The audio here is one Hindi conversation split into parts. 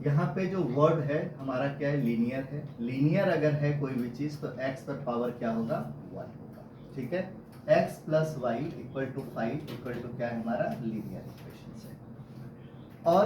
यहाँ पे जो वर्ड है हमारा क्या है, लीनियर है। लीनियर अगर है कोई भी चीज तो x पर पावर क्या होगा, 1 होगा। ठीक है, x plus Y equal to 5 equal to क्या है हमारा, लीनियर इक्वेशन है। और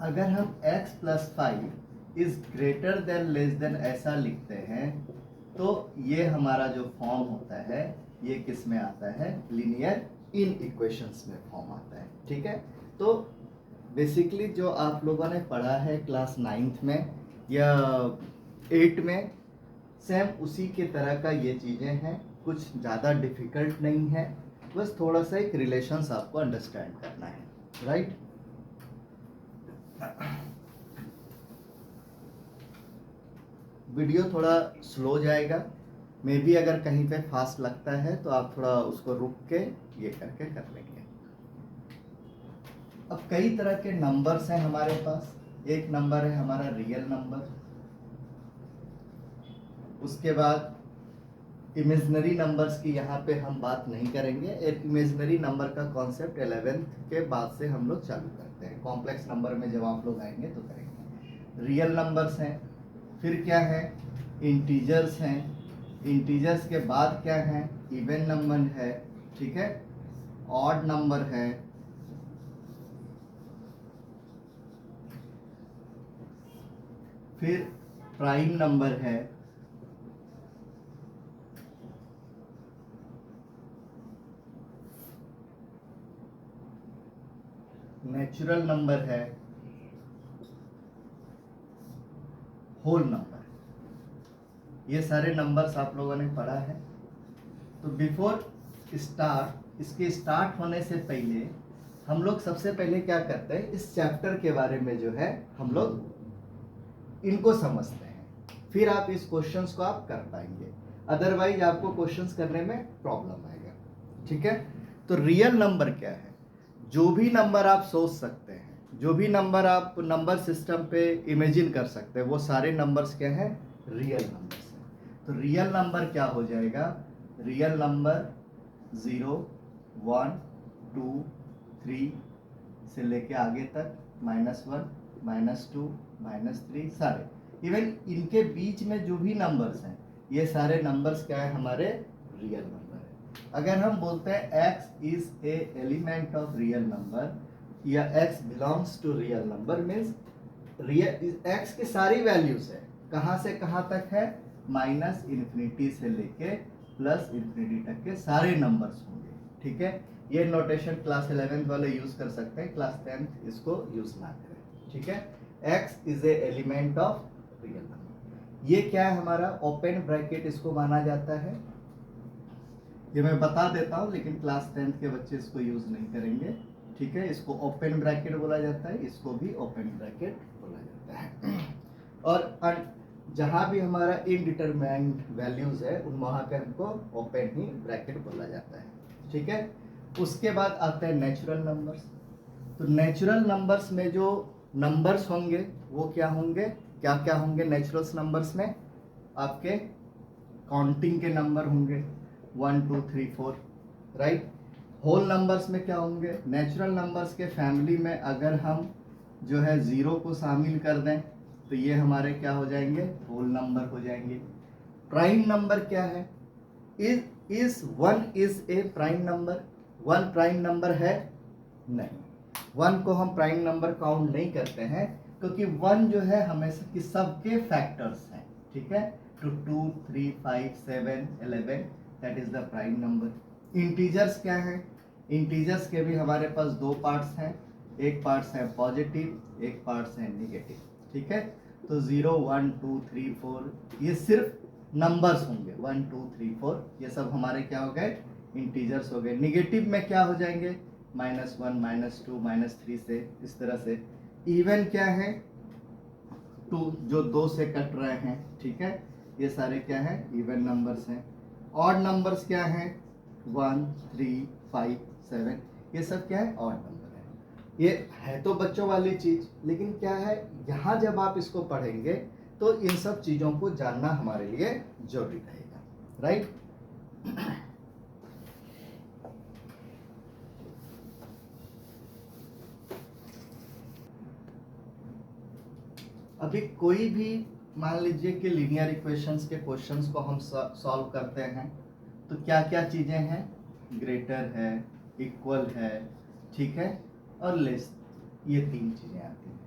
अगर हम x plus 5 is greater than less than ऐसा लिखते हैं तो ये हमारा जो फॉर्म होता है ये किस में आता है, लीनियर इन इक्वेशंस में फॉर्म आता है। ठीक है, तो बेसिकली जो आप लोगों ने पढ़ा है क्लास 9th में या 8 में, सेम उसी के तरह का ये चीज़ें हैं, कुछ ज़्यादा डिफिकल्ट नहीं है, बस थोड़ा सा एक रिलेशंस आपको अंडरस्टैंड करना है, राइट। वीडियो थोड़ा स्लो जाएगा, मे बी अगर कहीं पे फास्ट लगता है तो आप थोड़ा उसको रुक के ये करके कर लेंगे। अब कई तरह के नंबर्स हैं हमारे पास। एक नंबर है हमारा रियल नंबर, उसके बाद इमेजिनरी नंबर्स की यहाँ पे हम बात नहीं करेंगे। एक इमेजिनरी नंबर का कॉन्सेप्ट 11th के बाद से हम लोग चालू करते हैं, कॉम्प्लेक्स नंबर में जब आप लोग आएंगे तो करेंगे। रियल नंबर्स हैं, फिर क्या है, इंटीजर्स हैं, इंटीजर्स के बाद क्या है, इवन नंबर है, ठीक है, ऑड नंबर है, फिर प्राइम नंबर है, नेचुरल नंबर है, होल नंबर। ये सारे नंबर्स आप लोगों ने पढ़ा है। तो बिफोर स्टार्ट, इसके स्टार्ट होने से पहले हम लोग सबसे पहले क्या करते हैं, इस चैप्टर के बारे में जो है हम लोग इनको समझते हैं, फिर आप इस क्वेश्चंस को आप कर पाएंगे, अदरवाइज आपको क्वेश्चंस करने में प्रॉब्लम आएगा। ठीक है, तो रियल नंबर क्या है, जो भी नंबर आप सोच सकते हैं, जो भी नंबर आप नंबर सिस्टम पे इमेजिन कर सकते हैं, वो सारे नंबर्स क्या हैं, रियल नंबर्स हैं। तो रियल नंबर क्या हो जाएगा, रियल नंबर 0 1 2 3 से लेके आगे तक -1 -2 -3 सारे, इवन इनके बीच में जो भी नंबर्स हैं ये सारे नंबर्स क्या है, हमारे रियल नंबर है। अगर हम बोलते हैं x is a element of real number या x belongs to real number, means real x की सारी वैल्यूज है, कहाँ से कहाँ तक है, -∞ से लेके +∞ तक के सारे नंबर्स होंगे। ठीक है, ये नोटेशन क्लास 11th वाले यूज कर सकते हैं, क्लास 10th इसको यूज ना करें। ठीक है, x is a element of real number. ये क्या है हमारा, ओपन ब्रैकेट इसको माना जाता है, ये मैं बता देता हूँ, लेकिन क्लास 10th के बच्चे इसको यूज नहीं करेंगे। ठीक है, इसको ओपन ब्रैकेट बोला जाता है, इसको भी ओपन ब्रैकेट बोला जाता है। और जहां भी हमारा इनडिटरमाइंड वैल्यूज है उन वहां पे हमको ओपन ही ब्रैकेट बोला जाता है। ठीक है, उसके बाद आते हैं नेचुरल नंबर्स। तो नेचुरल नंबर्स में जो नंबर्स होंगे वो क्या होंगे, क्या क्या होंगे नेचुरल नंबर्स में, आपके काउंटिंग के नंबर होंगे 1 2 3 4, राइट। होल नंबर्स में क्या होंगे, नेचुरल नंबर्स के फैमिली में अगर हम जो है 0 को शामिल कर दें तो ये हमारे क्या हो जाएंगे, होल नंबर हो जाएंगे। प्राइम नंबर क्या है, is 1 is a prime number, 1 prime number है नहीं, 1 को हम प्राइम नंबर काउंट नहीं करते हैं, क्योंकि 1 जो है हमेशा कि सबके फैक्टर्स हैं। ठीक है, तो 2 3 5 7 11 that is the prime number. Integers क्या है, इंटीजर्स के भी हमारे पास दो पार्ट्स हैं, एक पार्ट्स है पॉजिटिव, एक पार्ट्स है निगेटिव। ठीक है, तो 0 1 2 3 4 ये सिर्फ नंबर्स होंगे, 1 2 3 4 ये सब हमारे क्या हो गए, इंटीजर्स हो गए। निगेटिव में क्या हो जाएंगे, -1 -2 -3 से इस तरह से। इवन क्या है, 2 जो 2 से कट रहे हैं। ठीक है, ये सारे क्या है, इवन नंबर्स हैं। ऑड नंबर्स क्या हैं, 1 3 5 7 ये सब क्या है, ऑड नंबर है। ये है तो बच्चों वाली चीज, लेकिन क्या है, यहाँ जब आप इसको पढ़ेंगे तो इन सब चीजों को जानना हमारे लिए जरूरी रहेगा, राइट। अभी कोई भी मान लीजिए कि लीनियर इक्वेशंस के क्वेश्चंस को हम सॉल्व करते हैं तो क्या क्या चीज़ें हैं, ग्रेटर है, इक्वल है, ठीक है, और लेस, ये तीन चीज़ें आती हैं।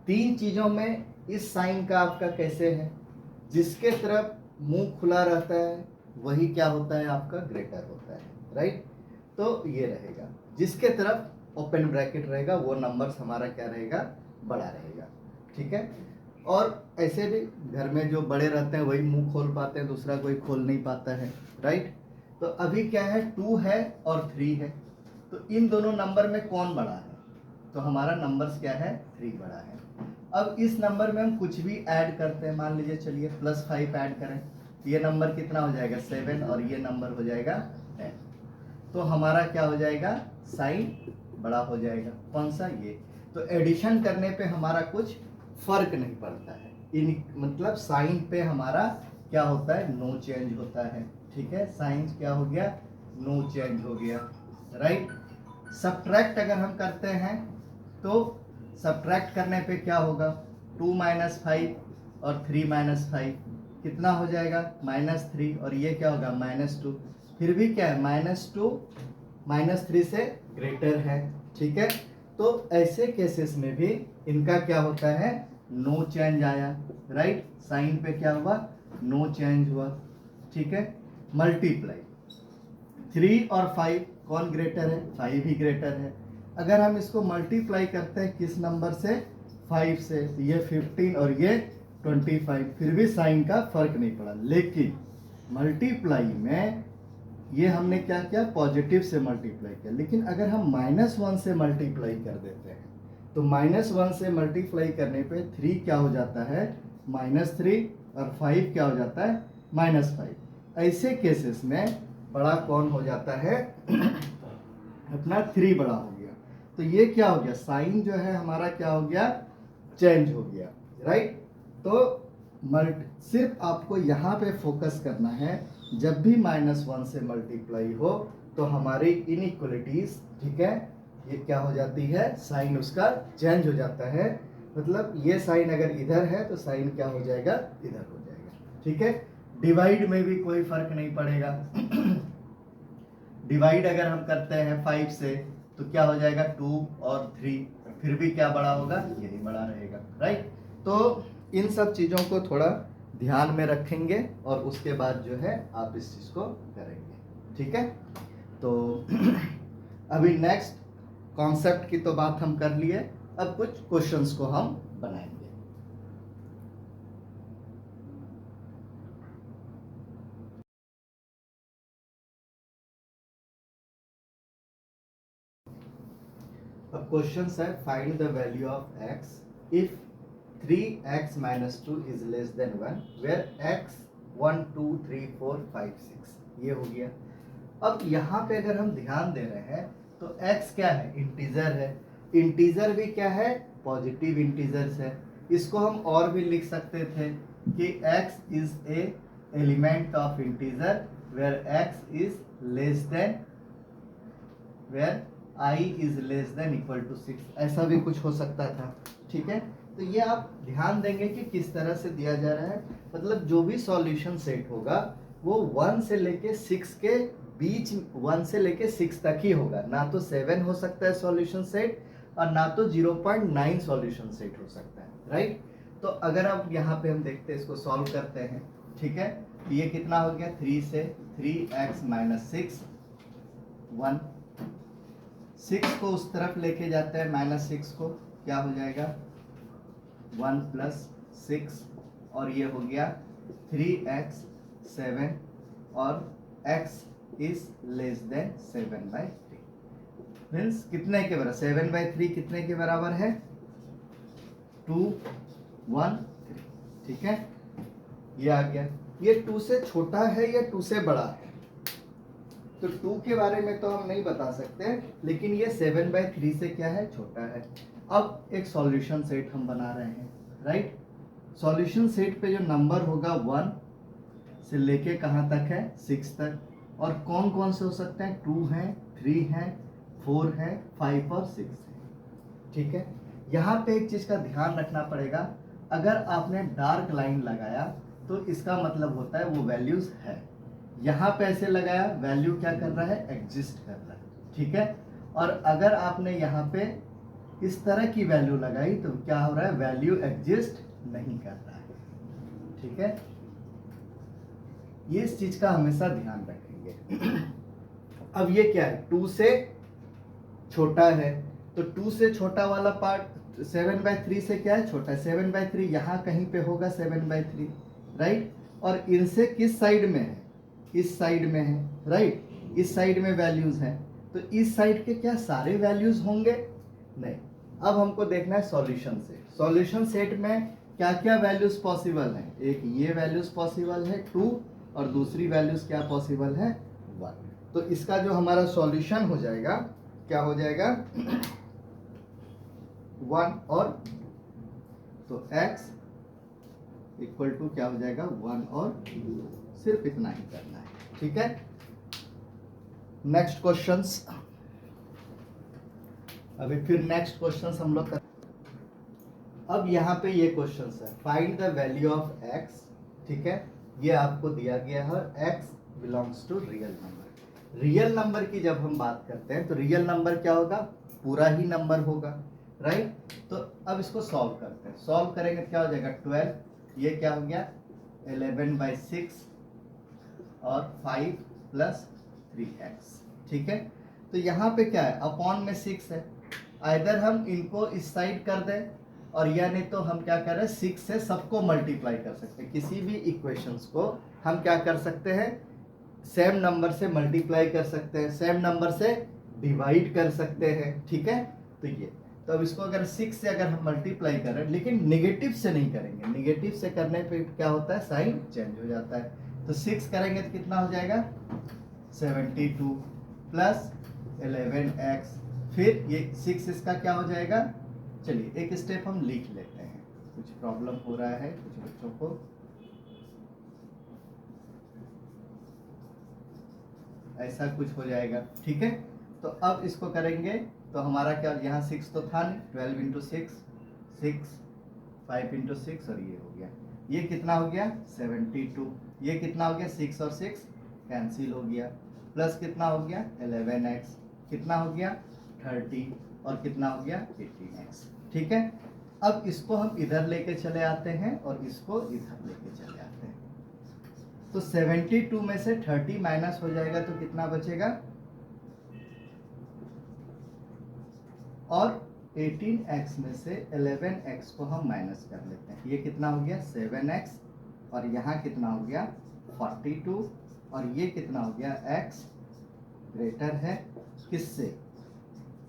तीन चीज़ों में इस साइन का आपका कैसे है, जिसके तरफ मुंह खुला रहता है वही क्या होता है आपका ग्रेटर होता है, राइट। तो ये रहेगा, जिसके तरफ ओपन ब्रैकेट रहेगा वो नंबर्स हमारा क्या रहेगा, बड़ा रहेगा, ठीक है। और ऐसे भी घर में जो बड़े रहते हैं वही मुंह खोल पाते हैं, दूसरा कोई खोल नहीं पाता है, राइट। तो अभी क्या है, 2 है और 3 है, तो इन दोनों नंबर में कौन बड़ा है, तो हमारा नंबर्स क्या है, 3 बड़ा है। अब इस नंबर में हम कुछ भी ऐड करते हैं, मान लीजिए चलिए +5 ऐड करें, ये नंबर कितना हो जाएगा 7 और ये नंबर हो जाएगा 10, तो हमारा क्या हो जाएगा, साइन बड़ा हो जाएगा, कौन सा, ये। तो एडिशन करने पे हमारा कुछ फर्क नहीं पड़ता है, इन मतलब साइन पे हमारा क्या होता है, नो चेंज होता है, ठीक है। साइन क्या हो गया, नो चेंज हो गया, राइट। सब्ट्रैक्ट अगर हम करते हैं तो सब्ट्रैक्ट करने पे क्या होगा, 2 - 5 और 3 - 5 कितना हो जाएगा, -3, और ये क्या होगा -2, फिर भी क्या है, -2 -3 से ग्रेटर है, ठीक है। तो ऐसे केसेस में भी इनका क्या होता है, नो चेंज आया, राइट। साइन पे क्या हुआ, नो चेंज हुआ, ठीक है। मल्टीप्लाई 3 और 5 कौन ग्रेटर है, 5 ही ग्रेटर है। अगर हम इसको मल्टीप्लाई करते हैं किस नंबर से, 5 से, तो ये 15 और ये 25, फिर भी साइन का फर्क नहीं पड़ा। लेकिन मल्टीप्लाई में ये हमने क्या किया, पॉजिटिव से मल्टीप्लाई किया, लेकिन अगर हम -1 से मल्टीप्लाई कर देते हैं तो -1 से मल्टीप्लाई करने पे 3 क्या हो जाता है, -3, और 5 क्या हो जाता है, -5। ऐसे केसेस में बड़ा कौन हो जाता है अपना 3 बड़ा हो गया। तो ये क्या हो गया, साइन जो है हमारा क्या हो गया, चेंज हो गया, राइट। तो सिर्फ आपको यहाँ पे फोकस करना है, जब भी -1 से मल्टीप्लाई हो तो हमारी इनइक्वलिटीज, ठीक है, ये क्या हो जाती है, साइन उसका चेंज हो जाता है। मतलब ये साइन अगर इधर है तो साइन क्या हो जाएगा, इधर हो जाएगा, ठीक है। डिवाइड में भी कोई फर्क नहीं पड़ेगा डिवाइड अगर हम करते हैं 5 से तो क्या हो जाएगा, 2 और 3, फिर भी क्या बड़ा होगा, यही बड़ा रहेगा, राइट। तो इन सब चीज़ों को थोड़ा ध्यान में रखेंगे और उसके बाद जो है आप इस चीज़ को करेंगे, ठीक है। तो अभी नेक्स्ट कॉन्सेप्ट की तो बात हम कर लिए, अब कुछ क्वेश्चंस को हम बनाएंगे। अब क्वेश्चन है, find the value of x if 3x - 2 is less than 1 where x 1 2 3 4 5 6, ये हो गया। अब यहाँ पे अगर हम ध्यान दे रहे हैं तो x क्या है, इंटीजर है, इंटीजर भी क्या है, पॉजिटिव इंटीजर्स है। इसको हम और भी लिख सकते थे कि x is a element of integer where x is less than, where i is less than equal to 6, ऐसा भी कुछ हो सकता था, ठीक है। तो ये आप ध्यान देंगे कि किस तरह से दिया जा रहा है, मतलब जो भी सॉल्यूशन सेट होगा वो 1 से लेके 6 के बीच, 1 से लेके 6 तक ही होगा, ना तो 7 हो सकता है सॉल्यूशन सेट और ना तो 0.9 सॉल्यूशन सेट हो सकता है, राइट। तो अगर अब यहाँ पे हम देखते हैं, इसको सॉल्व करते हैं, ठीक है। ये कितना हो गया, 3 से 3x - 6 1, 6 को उस तरफ लेके जाते हैं, -6 को, क्या हो जाएगा 1 + 6, और ये हो गया 3x 7, और x is less then 7/3, means कितने के बराबर, 7/3 कितने के बराबर है, 2 1 3, ठीक है। ये आ गया, ये 2 से छोटा है या 2 से बड़ा है, तो 2 के बारे में तो हम नहीं बता सकते, लेकिन ये 7/3 से क्या है, छोटा है। अब एक सॉल्यूशन सेट हम बना रहे हैं, राइट। सॉल्यूशन सेट पे जो नंबर होगा 1 से लेके कहाँ तक है, 6 तक, और कौन कौन से हो सकते हैं, 2 हैं, 3 हैं, 4 है, 5 और 6 है, ठीक है। यहाँ पे एक चीज का ध्यान रखना पड़ेगा, अगर आपने डार्क लाइन लगाया तो इसका मतलब होता है वो वैल्यूज है। यहाँ पे ऐसे लगाया, वैल्यू क्या कर रहा है, एग्जिस्ट कर रहा है, ठीक है। और अगर आपने यहाँ पे इस तरह की वैल्यू लगाई तो क्या हो रहा है, वैल्यू एग्जिस्ट नहीं कर रहा है, ठीक है। ये इस चीज का हमेशा ध्यान रखेंगे। अब ये क्या है, 2 से छोटा है, तो 2 से छोटा वाला पार्ट 7/3 से क्या है, छोटा है। 7/3 यहाँ कहीं पे होगा 7/3, राइट। और इनसे किस साइड में है, इस साइड में है, राइट। इस साइड में वैल्यूज हैं, तो इस साइड के क्या सारे वैल्यूज होंगे, नहीं। अब हमको देखना है सॉल्यूशन सेट। सॉल्यूशन सेट में क्या क्या वैल्यूज पॉसिबल हैं, एक ये वैल्यूज पॉसिबल है 2, और दूसरी वैल्यूज क्या पॉसिबल है, 1। तो इसका जो हमारा सॉल्यूशन हो जाएगा क्या हो जाएगा, 1 और, तो x इक्वल टू क्या हो जाएगा, 1 और 2। सिर्फ इतना ही करना है, ठीक है। नेक्स्ट क्वेश्चंस, अभी फिर नेक्स्ट क्वेश्चंस हम लोग कर। अब यहाँ पे ये क्वेश्चंस है, find the value of x, ठीक है। ये आपको दिया गया है, x belongs to real number. Real number की जब हम बात करते हैं तो रियल नंबर क्या होगा, पूरा ही नंबर होगा, राइट। तो अब इसको सॉल्व करते हैं। सॉल्व करेंगे क्या हो जाएगा, 12, ये क्या हो गया 11/6 और 5 + 3x, ठीक है। तो यहाँ पे क्या है, अपॉन में 6 है, आइदर हम इनको इस साइड कर दें, और या नहीं तो हम क्या कर रहे हैं, 6 से सबको मल्टीप्लाई कर सकते हैं। किसी भी इक्वेशंस को हम क्या कर सकते हैं, सेम नंबर से मल्टीप्लाई कर सकते हैं, सेम नंबर से डिवाइड कर सकते हैं, ठीक है। तो ये, तो अब इसको अगर 6 से अगर हम मल्टीप्लाई कर रहे हैं, लेकिन निगेटिव से नहीं करेंगे, निगेटिव से करने पे क्या होता है, साइन चेंज हो जाता है। तो 6 करेंगे तो कितना हो जाएगा, 72 + 11x, फिर ये 6 इसका क्या हो जाएगा। चलिए एक स्टेप हम लिख लेते हैं, कुछ प्रॉब्लम हो रहा है कुछ बच्चों को। ऐसा कुछ हो जाएगा, ठीक है। तो अब इसको करेंगे तो हमारा क्या, यहाँ 6 तो था नहीं, 12 × 6, 6, 5 × 6, और ये हो गया, ये कितना हो गया 72, ये कितना हो गया 6 और 6 कैंसिल हो गया, प्लस कितना हो गया 11x, कितना हो गया 30, और कितना हो गया 18x, ठीक है। अब इसको हम इधर लेके चले आते हैं और इसको इधर लेके चले आते हैं, तो 72 में से 30 माइनस हो जाएगा तो कितना बचेगा, और 18x में से 11x को हम माइनस कर लेते हैं, ये कितना हो गया 7x, और यहाँ कितना हो गया 42, और ये कितना हो गया x ग्रेटर है किससे,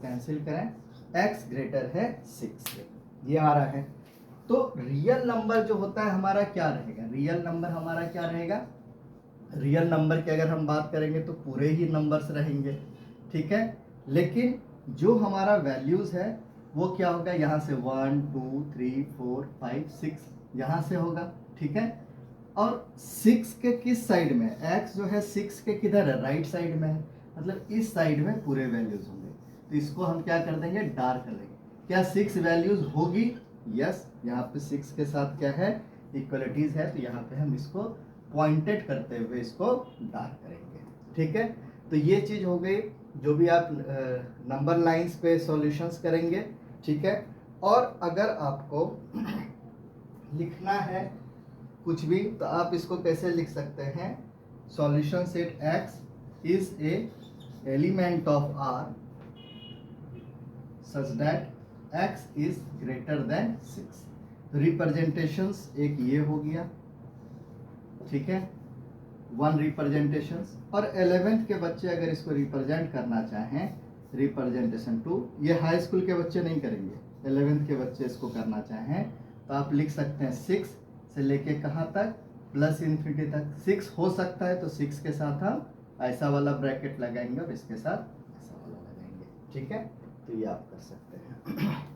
कैंसिल करें, x ग्रेटर है 6 से, ये आ रहा है। तो रियल नंबर जो होता है हमारा क्या रहेगा, रियल नंबर हमारा क्या रहेगा, रियल नंबर की अगर हम बात करेंगे तो पूरे ही नंबर्स रहेंगे, ठीक है। लेकिन जो हमारा वैल्यूज है वो क्या होगा, यहाँ से 1 2 3 4 5 6 यहाँ से होगा, ठीक है। और 6 के किस साइड में, x जो है 6 के किधर है, राइट साइड में है, मतलब इस साइड में पूरे वैल्यूज होंगे। तो इसको हम क्या कर देंगे, डार्क कर देंगे। क्या 6 वैल्यूज होगी, यस, यहाँ पे 6 के साथ क्या है, इक्वलिटीज है, तो यहाँ पे हम इसको पॉइंटेड करते हुए इसको डार्क करेंगे, ठीक है। तो ये चीज हो गई, जो भी आप नंबर लाइंस पे सॉल्यूशंस करेंगे, ठीक है। और अगर आपको लिखना है कुछ भी तो आप इसको कैसे लिख सकते हैं, solution set x is a element of R such that x is greater than 6। Representations एक ये हो गया, ठीक है, 1 रिप्रेजेंटेशंस। और 11th के बच्चे अगर इसको रिप्रेजेंट करना चाहें, रिप्रेजेंटेशन 2, ये हाई स्कूल के बच्चे नहीं करेंगे, 11th के बच्चे इसको करना चाहें तो आप लिख सकते हैं 6 से लेके कहाँ तक, +∞ तक। 6 हो सकता है तो 6 के साथ हम ऐसा वाला ब्रैकेट लगाएंगे और इसके साथ ऐसा वाला लगाएंगे, ठीक है। तो ये आप कर सकते हैं।